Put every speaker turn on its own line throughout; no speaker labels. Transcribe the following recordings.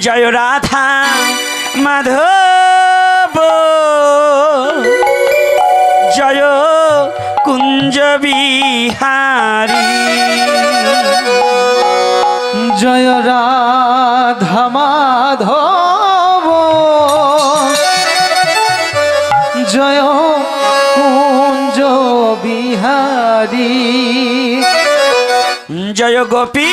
জয় রাধা মাধব জয় কুঞ্জ বিহারী
জয় রাধা মাধব জয় কুঞ্জ বিহারী
জয় গোপী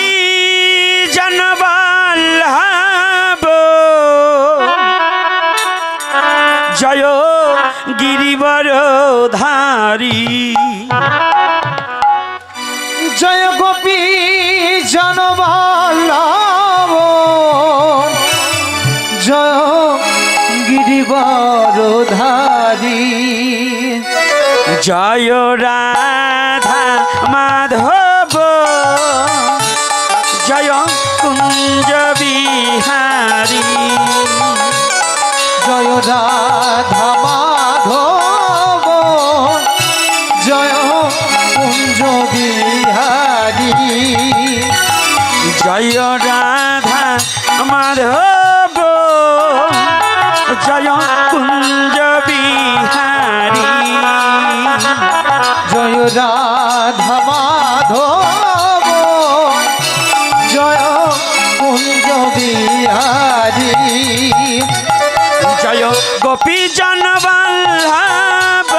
জনবল্লভ জয় গিরিবরধারী
জয় গোপী জনবল্লভ জয় গিরিবরধারী
জয় রাধা মাধব জয় কুঞ্জ বিহারী
জয় রাধা মাধব জয় কুঞ্জ বিহারী
জয় রাধা মাধব জয় কুঞ্জ বিহারী
জয় রাধা মাধব জয় কুঞ্জ বিহারী
জয় গোপী জনবল্লভ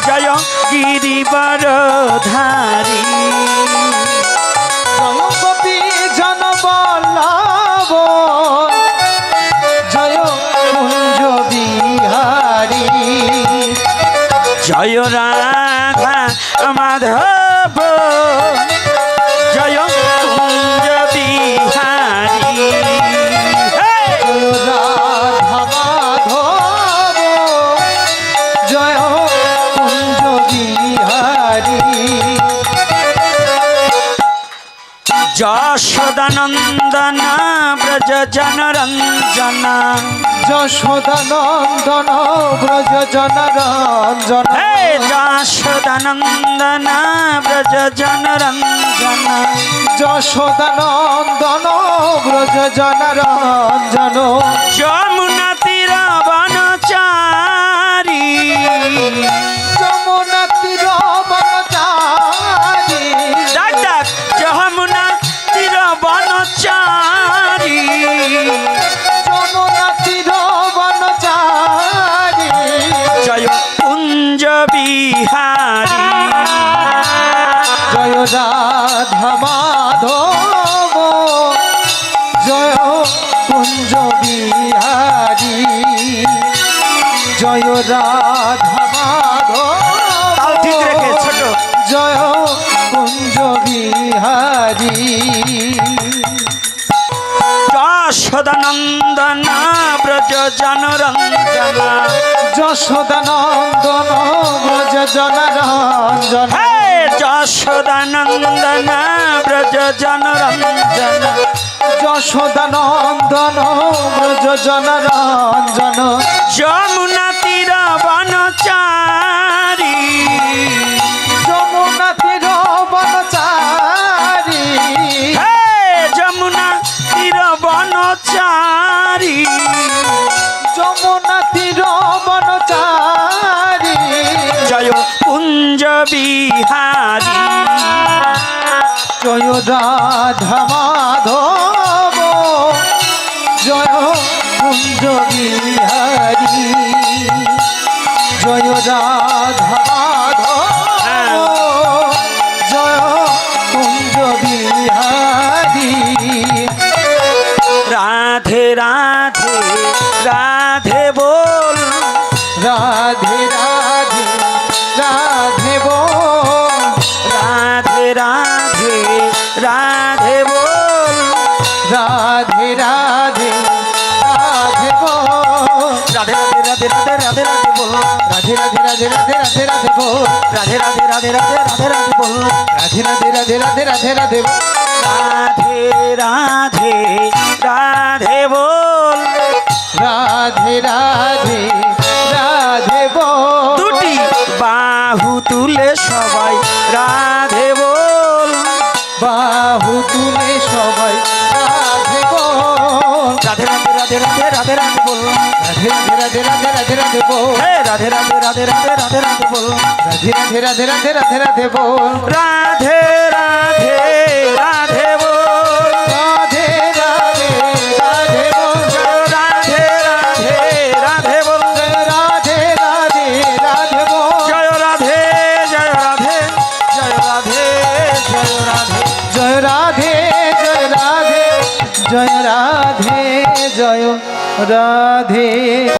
জয় গিরিবরধারী
জয় গোপী জনবল্লভ জয় কুঞ্জ বিহারী
জয় রাধা মাধব জয় কুঞ্জ বিহারী
জয় রাধা মাধব জয় কুঞ্জ বিহারী
যশোদানন্দন ব্রজ জনরঞ্জন
যশোদানন্দন ব্রজ জনরঞ্জন
হে যশোদানন্দন ব্রজ জনরঞ্জন
যশোদানন্দন ব্রজ জনরঞ্জন
যমুনা তীর বনচারী
যমুনা তীর বনচারী
ডাক ডাক যমুনা তীর বনচারী
যমুনা তীর বনচারী
জয় কুঞ্জ বিহারী
জয় রাধা মাধব জয় কুঞ্জ বিহারী জয় রাধা মাধব
তাল ঠিক রেখে ছোট
জয় কুঞ্জ বিহারী
যশোদানন্দন ব্রজ জনরঞ্জন
যশোদানন্দন ব্রজ জনরঞ্জন
হে যশোদানন্দন ব্রজ জনরঞ্জন
যশোদানন্দন ব্রজ জনরঞ্জন
যমুনা তীর বনচারী
যমুনা তীর বনচারী
হে যমুনা তীর বনচারী
যমুনা তীর বনচারী
জয় কুঞ্জ বিহারী
জয় রাধা মাধব জয় কুঞ্জ বিহারী জয় রাধা মাধব জয় কুঞ্জ বিহারী
রাধে রাধে রাধে বল
রাধে রাধে রাধে বল
রাধে রাধে রাধে বল
রাধে রাধে রাধে বল
রাধে রাধে রাধে রাধে রাধে রাধে বল
রাধে রাধে রাধে রাধে রাধে রাধে বল
রাধে রাধে রাধে রাধে রাধে রাধে বল
রাধে রাধে রাধে রাধে রাধে রাধে বল
রাধে রাধে রাধে বল
রাধে রাধে রাধে বল
দুটি বাহু তুলে সবাই রাধে বল
বাহু তুলে সবাই রাধে বল
রাধে রাধে রাধে রাধে রাধে রাধে বল
রাধে রাধে রাধে রাধে রাধে রাধে বল
হে রাধে রাধে রাধে রাধে রাধে রাধে বল
রাধে রাধে রাধে রাধে রাধে রাধে বল
রাধে রাধে রাধে বল
রাধে রাধে রাধে বল
রাধে রাধে রাধে বল
রাধে রাধে রাধে বল
জয় রাধে জয় রাধে জয় রাধে জয় রাধে
জয় রাধে জয় রাধে জয় রাধে জয় রাধে